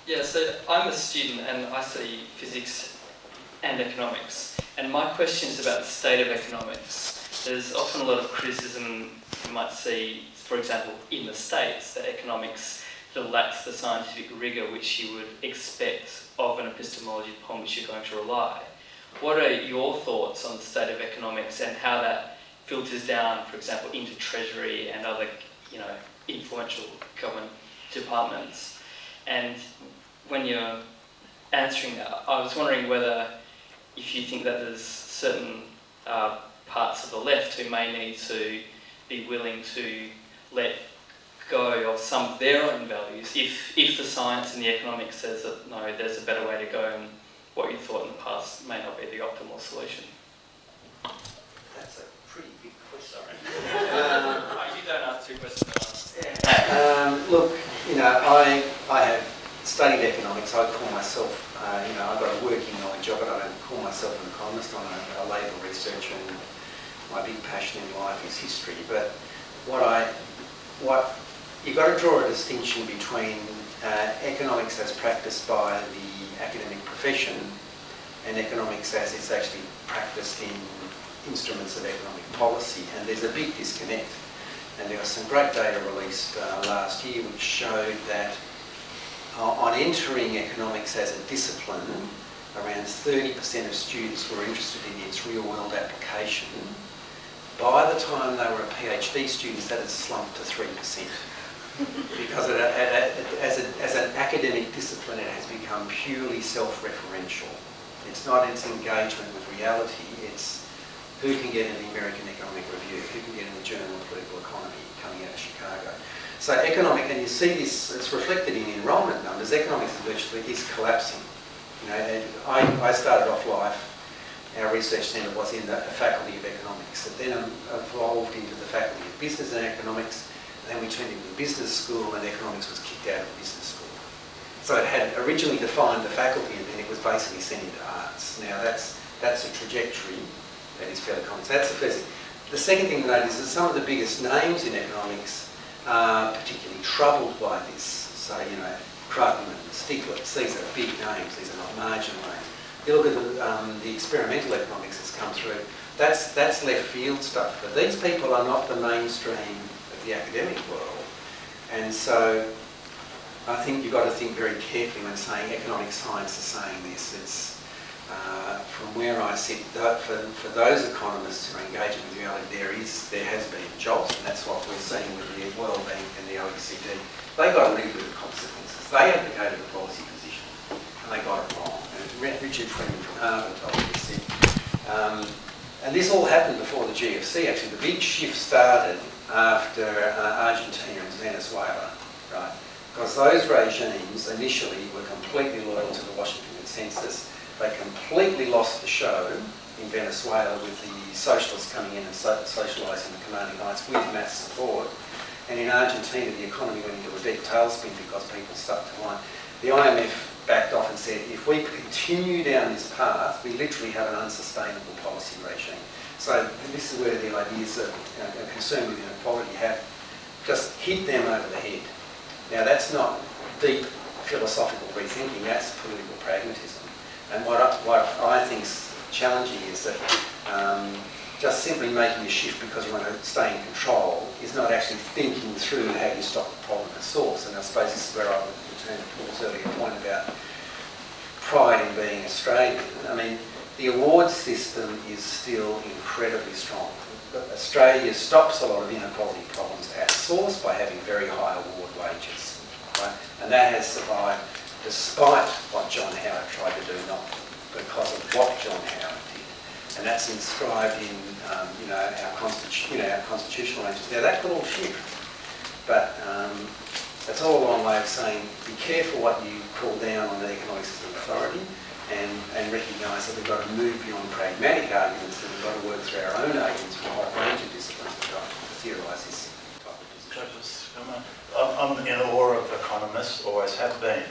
Yeah, so I'm a student and I study physics and economics, and my question is about the state of economics. There's often a lot of criticism you might see, for example, in the States, that economics lacks the scientific rigour which you would expect of an epistemology upon which you're going to rely. What are your thoughts on the state of economics and how that filters down, for example, into Treasury and other, influential government departments? And when you're answering that, I was wondering whether if you think that there's certain parts of the left who may need to be willing to let go of some of their own values if the science and the economics says that no, there's a better way to go and what you thought in the past may not be the optimal solution. That's a pretty big question. You don't ask two questions at once. Look, I have studied economics. I call myself, I've got a working knowledge of it. I don't call myself an economist. I'm a labour researcher, and my big passion in life is history. But what you've got to draw a distinction between economics as practiced by the academic profession and economics as it's actually practiced in instruments of economic policy, and there's a big disconnect. And there was some great data released last year which showed that on entering economics as a discipline, around 30% of students were interested in its real-world application. By the time they were a PhD students, that had slumped to 3%. Because as an academic discipline, it has become purely self-referential. It's not its engagement with reality, it's who can get in the American Economic Review, who can get in the Journal of Political Economy coming out of Chicago. So economic, and you see this, it's reflected in enrolment numbers, economics is collapsing. I started off life, our research centre was in the Faculty of Economics. It then evolved into the Faculty of Business and Economics, and then we turned into the business school, and economics was kicked out of the business school. So it had originally defined the faculty, and then it was basically sent into arts. Now that's a trajectory that is fairly common. So that's the first thing. The second thing to note is that some of the biggest names in economics are particularly troubled by this. So, Krugman, Stiglitz, these are big names, these are not marginal names. You look at the experimental economics that's come through, that's left field stuff, but these people are not the mainstream of the academic world. And so I think you've got to think very carefully when saying economic science is saying this. It's from where I sit, for those economists who are engaging with reality, there has been jobs, and that's what we're seeing with the World Bank and the OECD. They got really good consequences. They advocated a policy position, and they got it wrong. And Richard Freeman from Harvard told me this. And this all happened before the GFC, actually. The big shift started after Argentina and Venezuela, right? Because those regimes initially were completely loyal to the Washington Consensus. They completely lost the show in Venezuela with the socialists coming in and socialising the commanding heights with mass support. And in Argentina, the economy went into a dead tailspin because people stuck to line. The IMF backed off and said, if we continue down this path, we literally have an unsustainable policy regime. So this is where the ideas of concern with inequality have just hit them over the head. Now that's not deep philosophical rethinking, that's political pragmatism. And what I think is challenging is that just simply making a shift because you want to stay in control is not actually thinking through how you stop the problem at source. And I suppose this is where I would return to Paul's earlier point about pride in being Australian. I mean, the award system is still incredibly strong. Australia stops a lot of inequality problems at source by having very high award wages, right? And that has survived despite what John Howard tried to do, not because of what John Howard did. And that's inscribed in our constitutional arrangements. Now that could all shift, but that's all a long way of saying be careful what you call down on the economics as an authority, and recognise that we've got to move beyond pragmatic arguments, and we've got to work through our own arguments for a whole range of disciplines to try to theorise this type of position. I'm in awe of economists, always have been.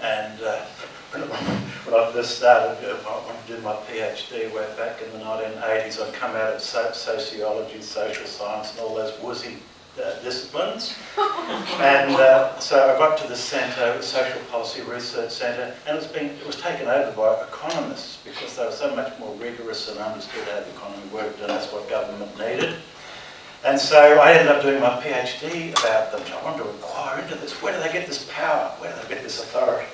And when I first started, when I did my PhD way back in the 1980s, I'd come out of sociology, social science and all those woozy disciplines. And so I got to the centre, Social Policy Research Centre, and it was taken over by economists because they were so much more rigorous and understood how the economy worked, and that's what government needed. And so I ended up doing my PhD about them. I wanted to inquire into this. Where do they get this power? Where do they get this authority?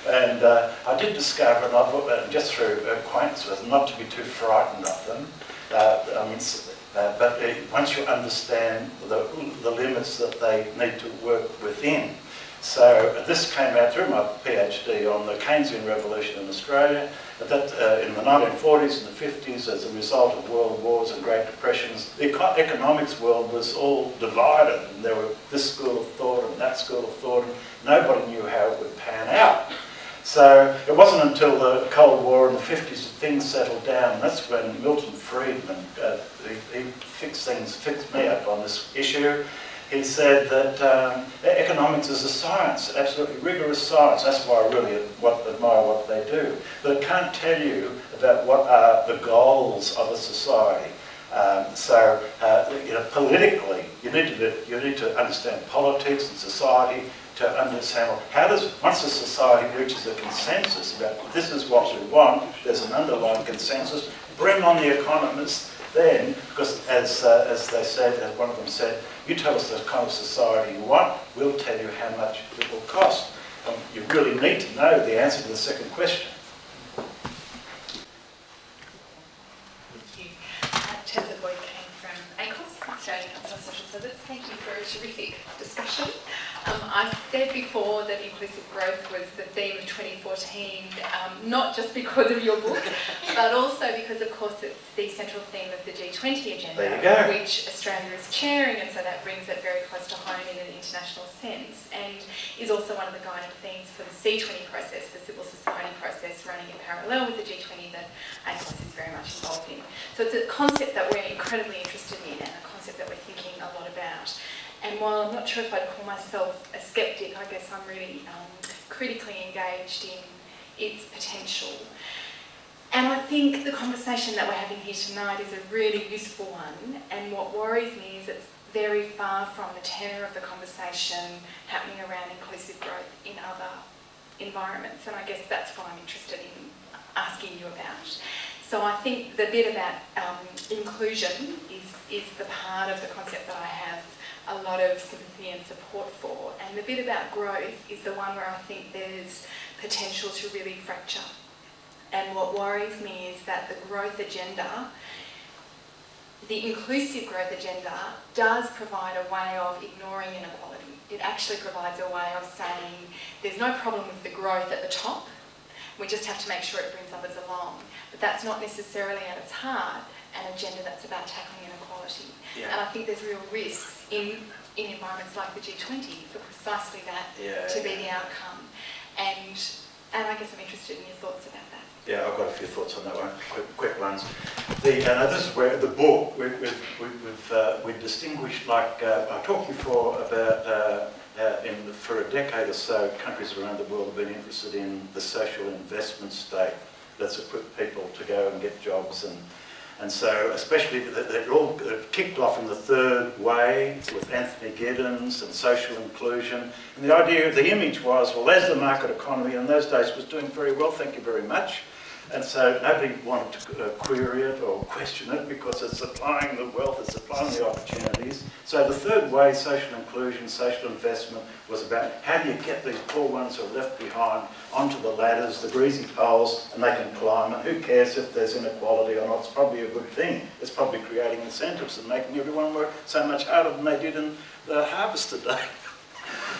And I did discover, and I've just through acquaintance with them, not to be too frightened of them. But once you understand the limits that they need to work within. So this came out through my PhD on the Keynesian revolution in Australia. But that in the 1940s and the 50s, as a result of world wars and Great Depressions, the economics world was all divided. And there were this school of thought and that school of thought, and nobody knew how it would pan out. So it wasn't until the Cold War in the 50s that things settled down, and that's when Milton Friedman, he fixed me up on this issue. He said that economics is a science, absolutely rigorous science. That's why I really admire what they do. But it can't tell you about what are the goals of a society. Politically, you need to understand politics and society to understand once a society reaches a consensus about this is what we want, there's an underlying consensus, bring on the economists then, because as they said, as one of them said, you tell us the kind of society you want, we'll tell you how much it will cost. You really need to know the answer to the second question. Thank you. Tessa Boyd came from ACOS, Australian Council of Social Service. Thank you for a terrific discussion. I said before that inclusive growth was the theme of 2014, not just because of your book, but also because, of course, it's the central theme of the G20 agenda, which Australia is chairing, and so that brings it very close to home in an international sense, and is also one of the guiding themes for the C20 process, the civil society process running in parallel with the G20 that ACOS is very much involved in. So it's a concept that we're incredibly interested in and a concept that we're thinking a lot about. And while I'm not sure if I'd call myself a skeptic, I guess I'm really critically engaged in its potential. And I think the conversation that we're having here tonight is a really useful one. And what worries me is it's very far from the tenor of the conversation happening around inclusive growth in other environments. And I guess that's what I'm interested in asking you about. So I think the bit about inclusion is the part of the concept that I have a lot of sympathy and support for, and the bit about growth is the one where I think there's potential to really fracture. And what worries me is that the growth agenda, the inclusive growth agenda, does provide a way of ignoring inequality. It actually provides a way of saying there's no problem with the growth at the top, we just have to make sure it brings others along. But that's not necessarily at its heart an agenda that's about tackling inequality. Yeah. And I think there's real risks in environments like the G20 for precisely that to be the outcome. And I guess I'm interested in your thoughts about that. Yeah, I've got a few thoughts on that one, quick ones. This is where the book, we've distinguished, like I talked before about for a decade or so, countries around the world have been interested in the social investment state that's equipped people to go and get jobs, and so especially they're all kicked off in the third way with Anthony Giddens and social inclusion. And the idea, the image was, well, there's the market economy, and in those days was doing very well, thank you very much. And so nobody wanted to query it or question it because it's supplying the wealth, it's supplying the opportunities. So the third way, social inclusion, social investment, was about how do you get these poor ones who are left behind onto the ladders, the greasy poles, and they can climb. And who cares if there's inequality or not? It's probably a good thing. It's probably creating incentives and making everyone work so much harder than they did in the harvester day.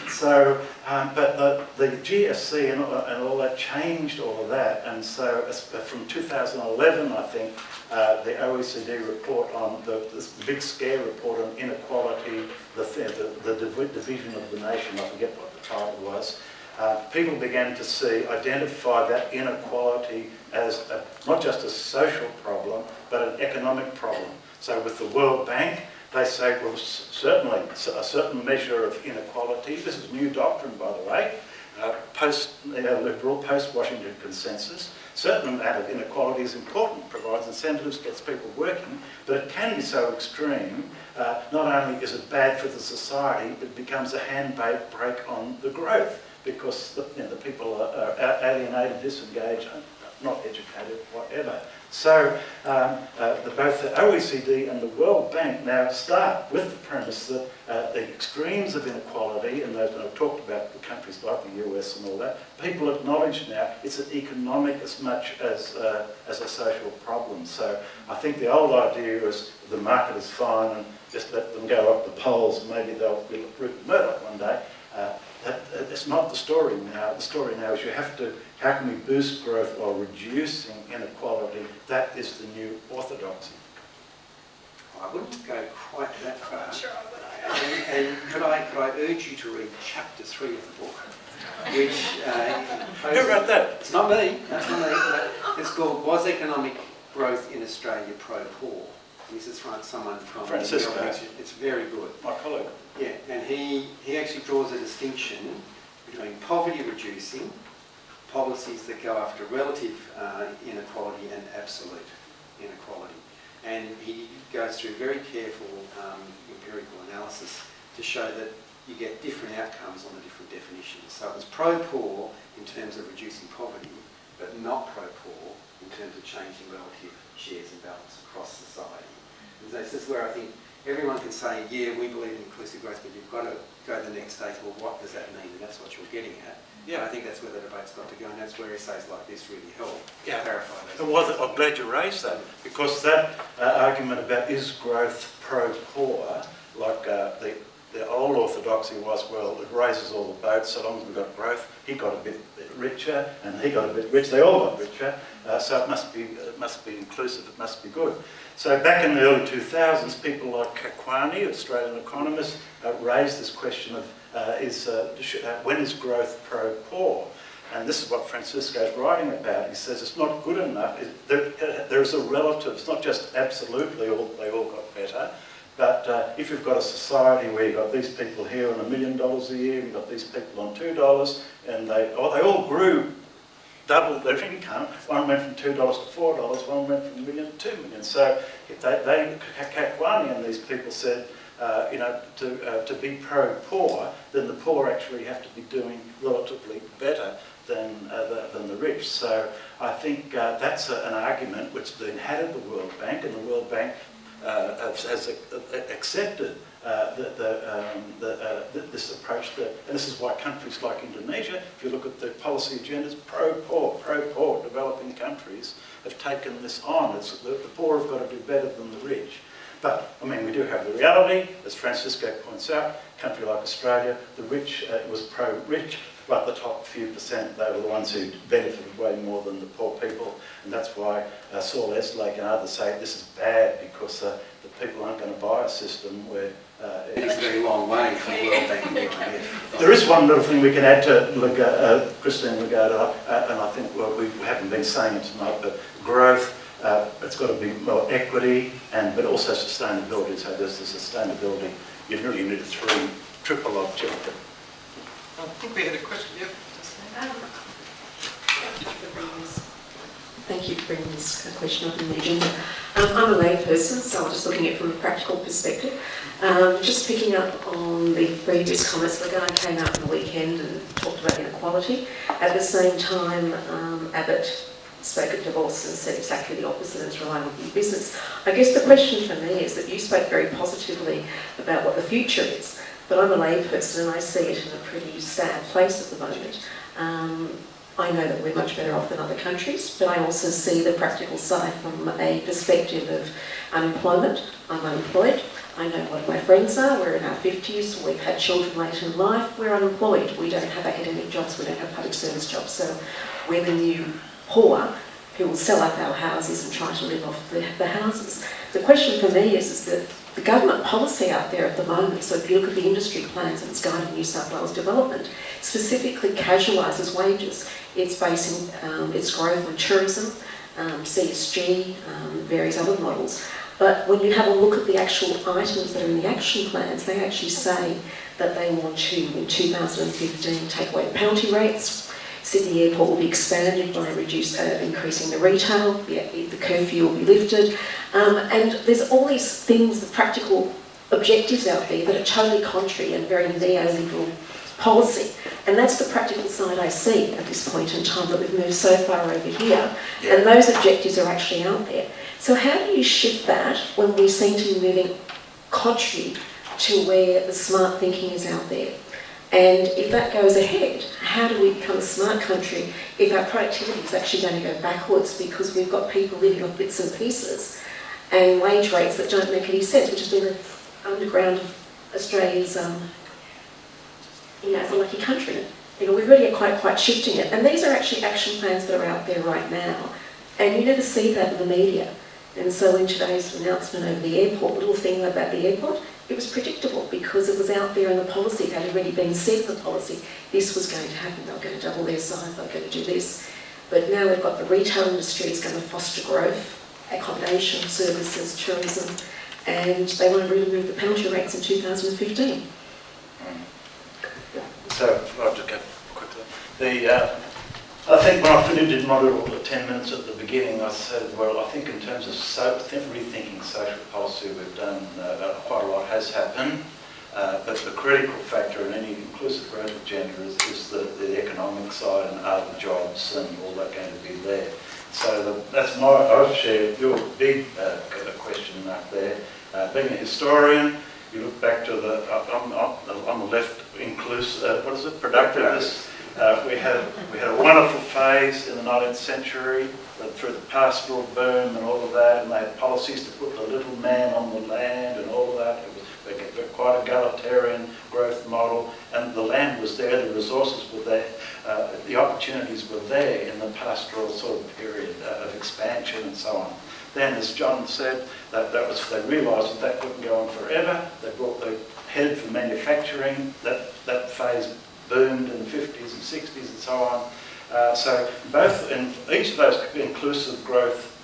So, but the GFC and all that changed all of that, and so from 2011, I think, the OECD report on this big scare report on inequality, the division of the nation, I forget what the title was. People began to identify that inequality as not just a social problem, but an economic problem. So with the World Bank, they say, well, certainly a certain measure of inequality, this is new doctrine, by the way, post-neoliberal, post-Washington consensus. Certain amount of inequality is important, provides incentives, gets people working, but it can be so extreme, not only is it bad for the society, but it becomes a handbrake on the growth, because the people are alienated, disengaged, not educated, whatever. So both the OECD and the World Bank now start with the premise that the extremes of inequality, and I've talked about the countries like the US and all that, people acknowledge now it's an economic as much as a social problem. So I think the old idea is the market is fine and just let them go up the polls and maybe they'll be Rupert Murdoch one day. That's not the story now. The story now is how can we boost growth while reducing inequality? That is the new orthodoxy. I wouldn't go quite that far. Sure, but And could I urge you to read chapter 3 of the book, which Who wrote that? It's not me. That's not me. It's called "Was Economic Growth in Australia Pro-Poor?" This is from someone from Francisco. It's very good. My colleague. Yeah, and he actually draws a distinction between poverty reducing policies that go after relative inequality and absolute inequality. And he goes through very careful empirical analysis to show that you get different outcomes on the different definitions. So it was pro-poor in terms of reducing poverty, but not pro-poor in terms of changing relative shares and balance across society. And this is where I think everyone can say, yeah, we believe in inclusive growth, but you've got to go to the next stage, well, what does that mean? And that's what you're getting at. Yeah, I think that's where the debate's got to go, and that's where essays like this really help clarify those. I'm glad you raised that, because that argument about is growth pro-poor, like the old orthodoxy was, well, it raises all the boats, so long as we've got growth. He got a bit richer, and he got a bit rich. They all got richer, so it must be inclusive. It must be good. So back in the early 2000s, people like Kakwani, Australian economist, raised this question of when is growth pro-poor? And this is what Francisco's writing about. He says it's not good enough. There's a relative. It's not just absolutely they all got better. But if you've got a society where you've got these people here on $1 million a year, you've got these people on $2, and they all grew double their income. One went from $2 to $4, one went from $1 million to $2 million. So if Kakwani and these people said, to be pro-poor, then the poor actually have to be doing relatively better than the rich. So I think that's an argument which then had at the World Bank, and the World Bank has accepted this approach. And this is why countries like Indonesia, if you look at the policy agendas, pro-poor developing countries have taken this on. The poor have got to do better than the rich. But, I mean, we do have the reality, as Francisco points out, a country like Australia, the rich was pro-rich, but the top few percent, they were the ones who benefited way more than the poor people. And that's why Saul Eslake and others say this is bad, because the people aren't going to buy a system where... It's a very long way from the World Bank and the IMF. There is one little thing we can add to Christine Lagarde, and I think we haven't been saying it tonight, but growth, it's got to be more equity, but also sustainability. So there's the sustainability. You really need a triple objective. I think we had a question, yeah. Thank you for bringing this question up in the agenda. I'm a layperson, so I'm just looking at it from a practical perspective. Just picking up on the previous comments, the guy came out on the weekend and talked about inequality. At the same time, Abbott spoke at Davos and said exactly the opposite, and it's relying on big business. I guess the question for me is that you spoke very positively about what the future is, but I'm a layperson and I see it in a pretty sad place at the moment. I know that we're much better off than other countries, but I also see the practical side from a perspective of unemployment. I'm unemployed. I know what my friends are. We're in our 50s. We've had children late in life. We're unemployed. We don't have academic jobs. We don't have public service jobs. So we're the new poor who will sell up our houses and try to live off the houses. The question for me is that the government policy out there at the moment, so if you look at the industry plans and it's guiding New South Wales development, specifically casualises wages. It's basing its growth on tourism, CSG, various other models. But when you have a look at the actual items that are in the action plans, they actually say that they want to, in 2015, take away the penalty rates. Sydney Airport will be expanded by increasing the retail, the curfew will be lifted, and there's all these things, the practical objectives out there that are totally contrary and very neoliberal policy. And that's the practical side I see at this point in time, that we've moved so far over here, and those objectives are actually out there. So how do you shift that when we seem to be moving contrary to where the smart thinking is out there? And if that goes ahead, how do we become a smart country if our productivity is actually going to go backwards because we've got people living off bits and pieces and wage rates that don't make any sense, which has been the underground of Australia's, as a lucky country. We've really quite shifting it. And these are actually action plans that are out there right now. And you never see that in the media. And so in today's announcement over the airport, little thing about the airport, it was predictable because it was out there in the policy. It had already been said in the policy, this was going to happen. They were going to double their size, they were going to do this. But now we've got the retail industry is going to foster growth, accommodation, services, tourism, and they want to remove the penalty rates in 2015. So, I'll just go quickly. I think when I did my little 10 minutes at the beginning, I said, well, I think in terms of rethinking social policy, we've done quite a lot has happened, but the critical factor in any inclusive growth agenda is the economic side, and are the jobs and all that going to be there. So that's I share your big question mark there. Being a historian, you look back to on the left, inclusive, productiveness. We had a wonderful phase in the 19th century through the pastoral boom and all of that, and they had policies to put the little man on the land and all of that. It was quite a egalitarian growth model, and the land was there, the resources were there, the opportunities were there in the pastoral sort of period of expansion and so on. Then, as John said, they realised that couldn't go on forever. They headed for manufacturing. That phase boomed in the 50s and 60s and so on. So both in each of those inclusive growth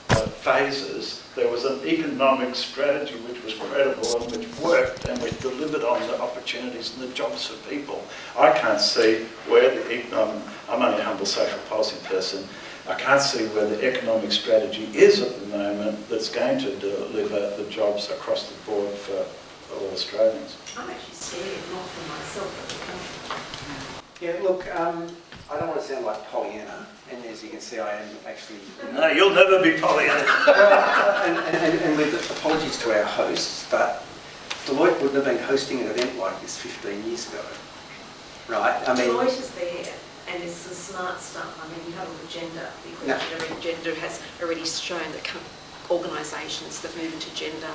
phases, there was an economic strategy which was credible and which worked and which delivered on the opportunities and the jobs for people. I can't see where I'm only a humble social policy person. I can't see where the economic strategy is at the moment that's going to deliver the jobs across the board for all Australians. I'm actually scared, not for myself, but the country. Yeah, look, I don't want to sound like Pollyanna, and as you can see, I am actually... No, you'll never be Pollyanna. and with apologies to our hosts, but Deloitte wouldn't have been hosting an event like this 15 years ago, right? I mean, Deloitte is there, and it's the smart stuff. I mean, you have an agenda, the agenda has already shown that organisations that move into gender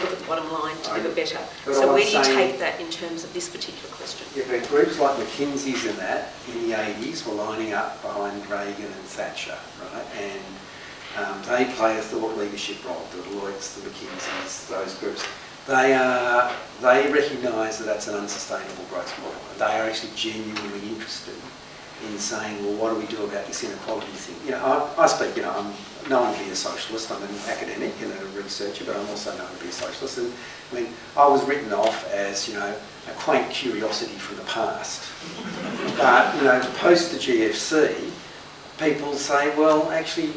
look at the bottom line to live better. So where do you take that in terms of this particular question? Yeah, but groups like McKinsey's and that in the 80s were lining up behind Reagan and Thatcher, right? And they play a thought leadership role, the Deloitte's, the McKinsey's, those groups. They recognise that that's an unsustainable growth model. They are actually genuinely interested in saying, well, what do we do about this inequality thing? I speak, I'm known to be a socialist. I'm an academic and a researcher, but I'm also known to be a socialist. And I mean, I was written off as, a quaint curiosity from the past. But, post the GFC, people say, well, actually,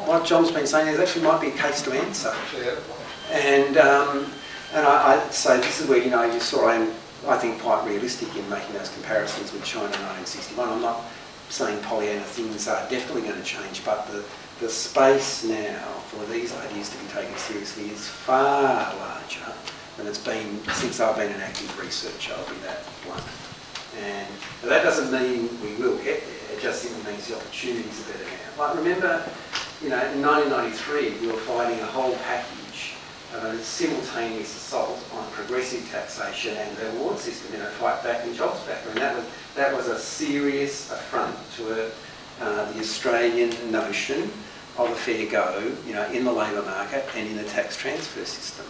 what John's been saying, there actually might be a case to answer. And I say this is where, you saw I think quite realistic in making those comparisons with China in 1961. I'm not saying Pollyanna things are definitely going to change, but the space now for these ideas to be taken seriously is far larger than it's been since I've been an active researcher, I'll be that blunt. And that doesn't mean we will get there, it just simply means the opportunities are better now. Like remember, in 1993 we were fighting a whole package of a simultaneous assault on progressive taxation and the award system, fight back and jobs back. I mean, that was a serious affront to the Australian notion of a fair go, in the labour market and in the tax transfer system.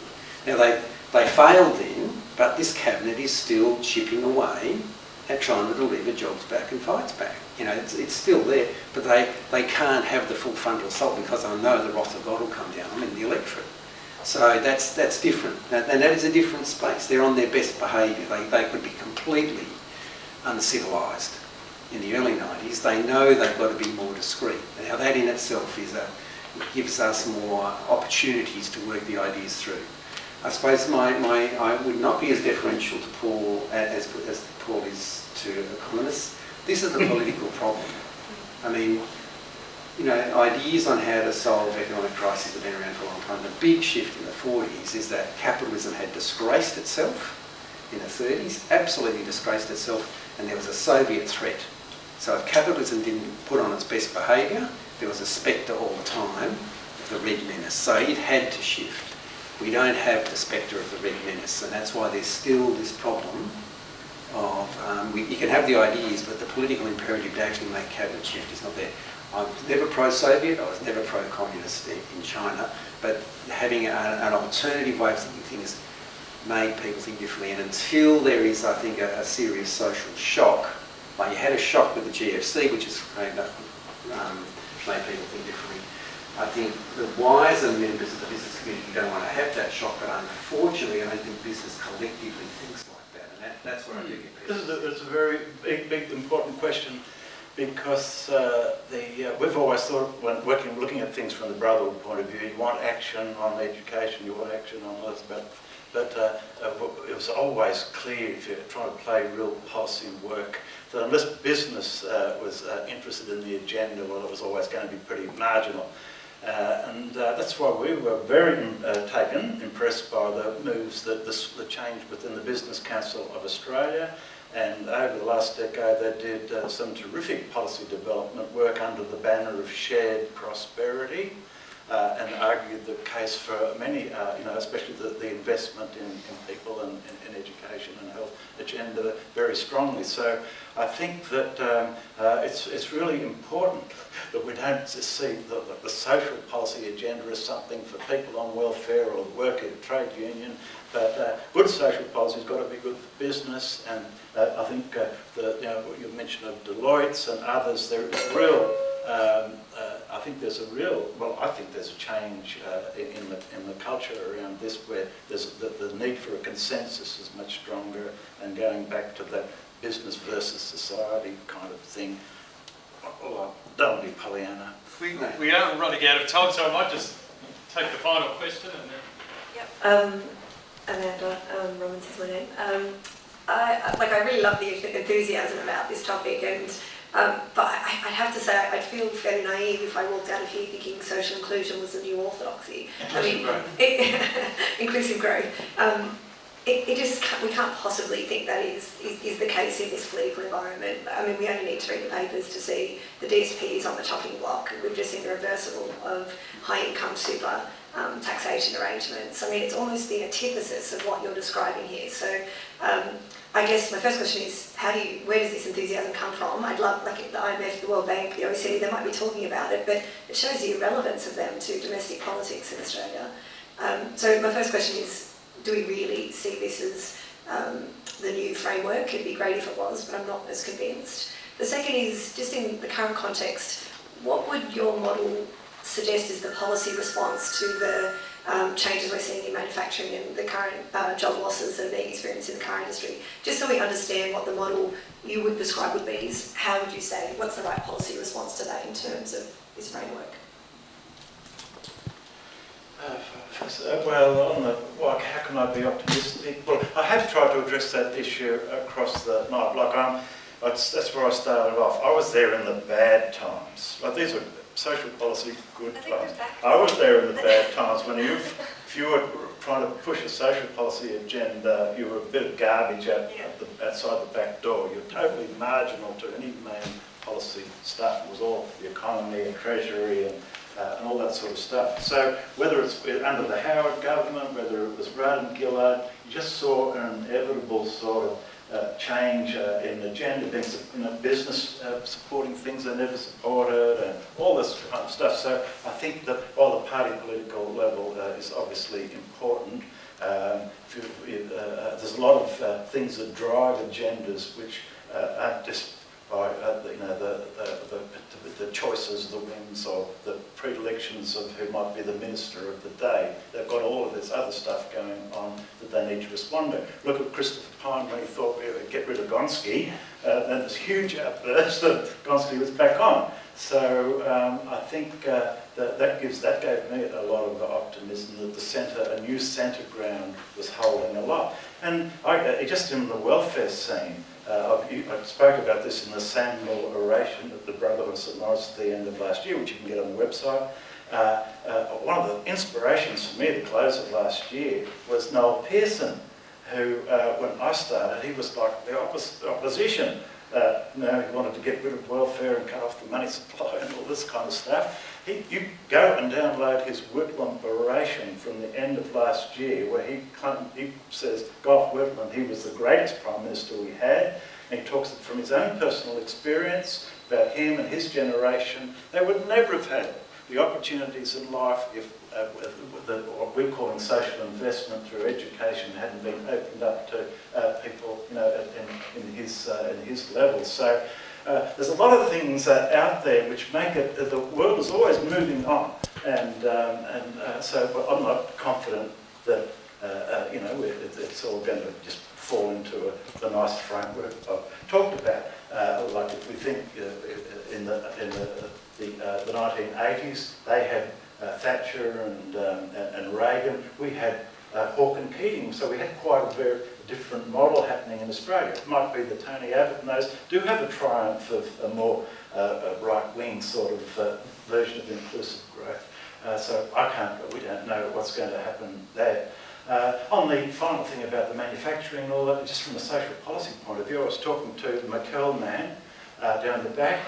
Now they failed then, but this cabinet is still chipping away at trying to deliver jobs back and fights back. It's still there, but they can't have the full frontal assault because I know the wrath of God will come down. I'm in the electorate. So that's different, and that is a different space. They're on their best behaviour. They could be completely uncivilised in the early 90s. They know they've got to be more discreet. Now that in itself gives us more opportunities to work the ideas through. I suppose I would not be as deferential to Paul as Paul is to economists. This is the political problem. I mean, ideas on how to solve economic crises have been around for a long time. The big shift in the 40s is that capitalism had disgraced itself in the 30s, absolutely disgraced itself, and there was a Soviet threat. So if capitalism didn't put on its best behaviour, there was a spectre all the time of the Red Menace. So it had to shift. We don't have the spectre of the Red Menace, and that's why there's still this problem of, you can have the ideas, but the political imperative to actually make cabinet shift is not there. I was never pro-Soviet, I was never pro-communist in China, but having an alternative way of thinking things made people think differently. And until there is, I think, a serious social shock, like you had a shock with the GFC, which has made people think differently. I think the wiser members of the business community don't want to have that shock, but unfortunately I don't think business collectively thinks like that, and that's where I do get pessimistic. This is a very big, important question, because we've always thought, when looking at things from the brotherhood point of view, you want action on education, you want action on this, but it was always clear, if you're trying to play real policy work, that unless business was interested in the agenda, well, it was always going to be pretty marginal. And that's why we were very impressed by the moves, the change within the Business Council of Australia. And over the last decade, they did some terrific policy development work under the banner of shared prosperity, and argued the case for many, especially the investment in people and in education and health agenda very strongly. So I think that it's really important that we don't see the social policy agenda as something for people on welfare or work at a trade union, but good social policy has got to be good for business. And I think what you mentioned of Deloitte's and others, there is real. I think there's a change in the culture around this, where there's the need for a consensus is much stronger, and going back to that business versus society kind of thing. Well, don't be Pollyanna. We are running out of time, so I might just take the final question and then. Yep. Amanda Robbins is my name. I really love the enthusiasm about this topic, and but I'd have to say I'd feel fairly naive if I walked out of here thinking social inclusion was the new orthodoxy. Inclusive growth. We can't possibly think that is the case in this political environment. I mean, we only need to read the papers to see the DSP is on the chopping block. We've just seen the reversal of high-income super taxation arrangements. I mean, it's almost the antithesis of what you're describing here. So I guess my first question is, where does this enthusiasm come from? I'd love, like the IMF, the World Bank, the OECD, they might be talking about it, but it shows the irrelevance of them to domestic politics in Australia. So my first question is, do we really see this as the new framework? It'd be great if it was, but I'm not as convinced. The second is, just in the current context, what would your model suggest is the policy response to the changes we're seeing in manufacturing and the current job losses that are being experienced in the car industry? Just so we understand what the model you would describe would be, how would you say, what's the right policy response to that in terms of this framework? How can I be optimistic? Well, I have tried to address that issue across the night. That's where I started off. I was there in the bad times. These are social policy good times. I was there in the bad times when if you were trying to push a social policy agenda, you were a bit of garbage outside the back door. You're totally marginal to any main policy stuff. It was all the economy and treasury and all that sort of stuff. So whether it's under the Howard government, whether it was Rudd and Gillard, you just saw an inevitable sort of change in agenda, business supporting things they never supported, and all this kind of stuff. So I think that while the party political level is obviously important, there's a lot of things that drive agendas which aren't just by the choices, the whims of the predilections of who might be the minister of the day. They've got all of this other stuff going on that they need to respond to. Look at Christopher Pyne when he thought we would get rid of Gonski, then this huge outburst that Gonski was back on. So I think that gave me a lot of optimism that the centre, a new centre ground was holding a lot. And just in the welfare scene, I spoke about this in the Samuel oration at the Brotherhood of St Maurice at the end of last year, which you can get on the website. One of the inspirations for me at the close of last year was Noel Pearson, who, when I started, he was like the opposition. He wanted to get rid of welfare and cut off the money supply and all this kind of stuff. You go and download his Whitlam oration from the end of last year, where he says Gough Whitlam, he was the greatest Prime Minister we had, and he talks from his own personal experience about him and his generation. They would never have had the opportunities in life if what we're calling social investment through education hadn't been opened up to people, in his level. So there's a lot of things out there which make it. The world is always moving on, and so but I'm not confident that it's all going to just fall into the nice framework I've talked about. Like if we think in the 1980s, they had Thatcher and Reagan. We had Hawke and Keating, so we had quite a very different model happening in Australia. It might be that Tony Abbott and those do have a triumph of a more right-wing sort of version of inclusive growth. So we don't know what's going to happen there. On the final thing about the manufacturing and all that, just from a social policy point of view, I was talking to the McKELL man down the back.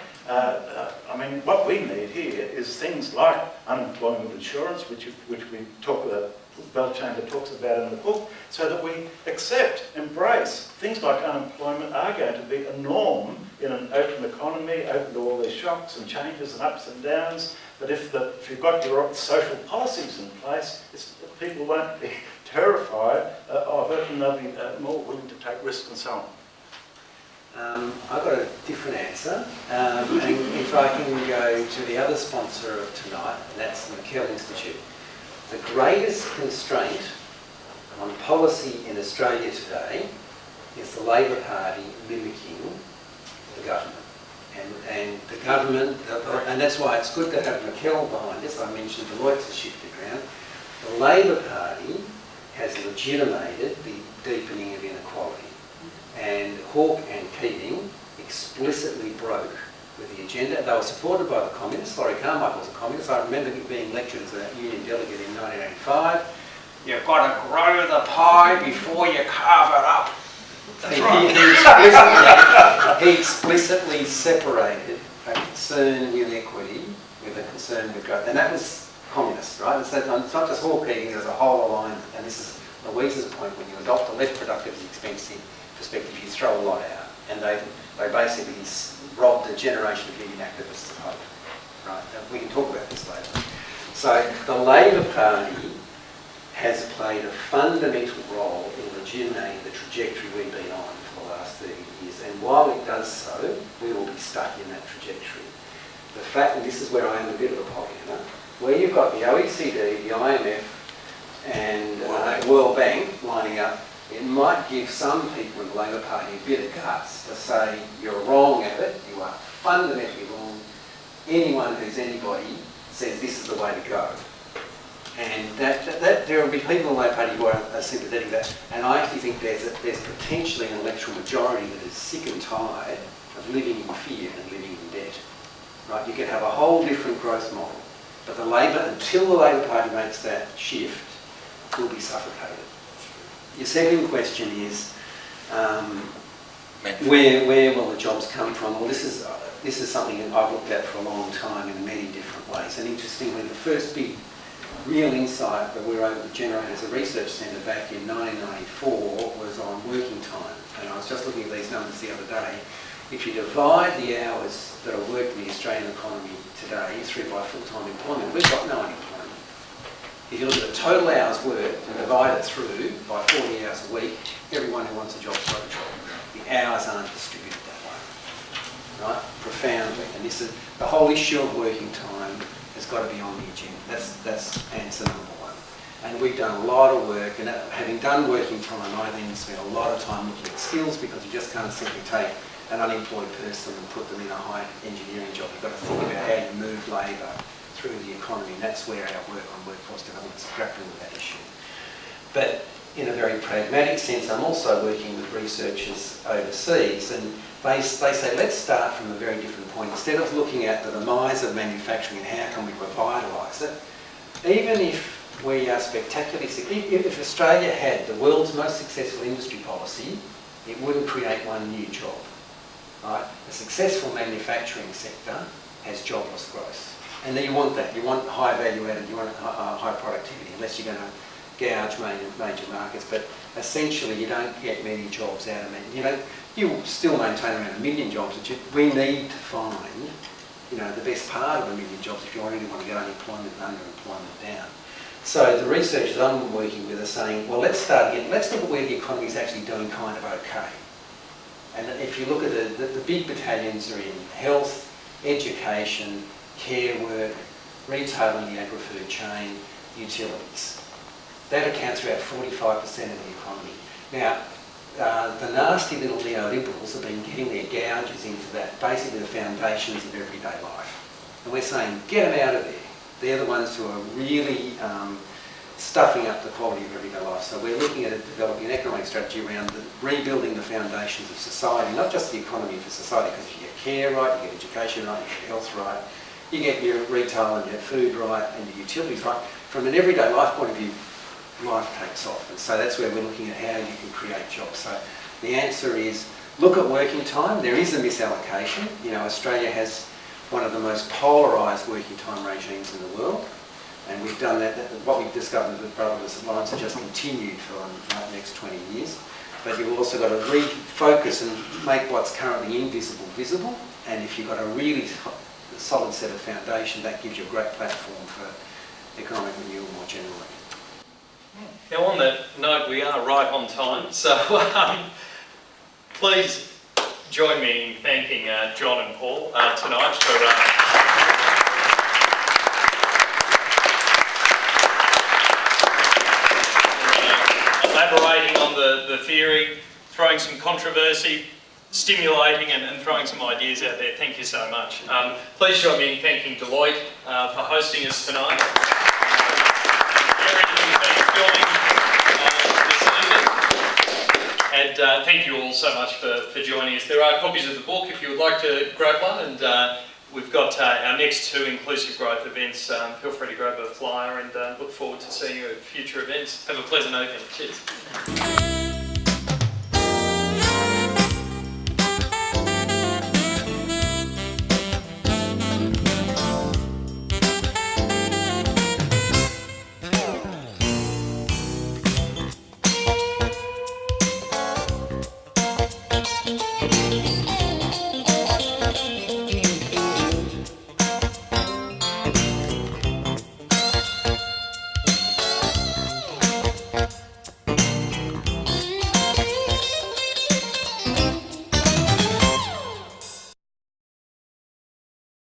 What we need here is things like unemployment insurance, which we talk about, Bell Chamber talks about in the book, so that we accept, embrace. Things like unemployment are going to be a norm in an open economy, open to all these shocks and changes and ups and downs. But if you've got your social policies in place, people won't be terrified of it, and they'll be more willing to take risks and so on. I've got a different answer, and if I can go to the other sponsor of tonight, and that's the McKELL Institute. The greatest constraint on policy in Australia today is the Labor Party mimicking the government. And the government, and that's why it's good to have McKELL behind us. I mentioned Deloitte has shifted ground. The Labor Party has legitimated the deepening of inequality. And Hawke and Keating explicitly broke with the agenda. They were supported by the communists. Laurie Carmichael was a communist. I remember being lectured as a union delegate in 1985. You've got to grow the pie before you carve it up. He explicitly separated a concern with equity with a concern with growth. And that was communist, right? It's not just Hawke Keating, there's a whole line. And this is Louise's point, when you adopt a less productive and expensive perspective, you throw a lot out. And they basically robbed a generation of union activists of hope. Right? And we can talk about this later. So the Labor Party has played a fundamental role in legitimating the trajectory we've been on for the last 30 years. And while it does so, we will be stuck in that trajectory. The fact, and this is where I am a bit of a Pollyanna, where you've got the OECD, the IMF, and the World Bank lining up, it might give some people in the Labor Party a bit of guts to say, you're wrong at it, you are fundamentally wrong. Anyone who's anybody says this is the way to go. And that there will be people in the Labor Party who are sympathetic to that. And I actually think there's potentially an electoral majority that is sick and tired of living in fear and living in debt. Right? You can have a whole different growth model. But until the Labor Party makes that shift, will be suffocated. Your second question is, where will the jobs come from? Well, this is something that I've looked at for a long time in many different ways. And interestingly, the first big real insight that we were able to generate as a research centre back in 1994 was on working time. And I was just looking at these numbers the other day. If you divide the hours that are worked in the Australian economy today through by full-time employment, we've got no unemployment. If you look at the total hours worked and divide it through by 40 hours a week, everyone who wants a job's got a job. The hours aren't distributed that way. right? Profoundly. And this is the whole issue of working time has got to be on the agenda. That's answer number one. And we've done a lot of work, and having done working time, I then spent a lot of time looking at skills, because you just can't simply take an unemployed person and put them in a high engineering job. You've got to think about how you move labour through the economy, and that's where our work on workforce development is grappling with that issue. But in a very pragmatic sense, I'm also working with researchers overseas, and they say, let's start from a very different point. Instead of looking at the demise of manufacturing and how can we revitalise it, even if we are spectacularly, if Australia had the world's most successful industry policy, it wouldn't create one new job. Right? A successful manufacturing sector has jobless growth. And then you want that. You want high value added, you want high productivity, unless you're going to gouge major markets. But essentially, you don't get many jobs out of it. You still maintain around 1 million jobs, but we need to find, the best part of 1 million jobs if you really want to get unemployment and underemployment down. So the researchers I'm working with are saying, well, let's start again. Let's look at where the economy is actually doing kind of okay. And if you look at the big battalions are in health, education, care work, retail and the agri-food chain, utilities. That accounts for about 45% of the economy. Now, the nasty little neoliberals have been getting their gouges into that, basically the foundations of everyday life. And we're saying, get them out of there. They're the ones who are really stuffing up the quality of everyday life. So we're looking at developing an economic strategy around rebuilding the foundations of society, not just the economy for society, because if you get care right, you get education right, you get health right, you get your retail and your food right, and your utilities right. From an everyday life point of view, life takes off. And so that's where we're looking at how you can create jobs. So the answer is, look at working time. There is a misallocation. Australia has one of the most polarised working time regimes in the world. And we've done that. What we've discovered with Brotherless Alliance has just continued for the next 20 years. But you've also got to refocus and make what's currently invisible visible. And if you've got a really solid set of foundation, that gives you a great platform for economic renewal more generally. Now, on that note, we are right on time, so please join me in thanking John and Paul tonight for elaborating on the theory, throwing some controversy, stimulating and throwing some ideas out there. Thank you so much. Please join me in thanking Deloitte for hosting us tonight. And thank you all so much for joining us. There are copies of the book if you would like to grab one, and we've got our next 2 inclusive growth events. Feel free to grab a flyer, and look forward to seeing you at future events. Have a pleasant evening. Cheers.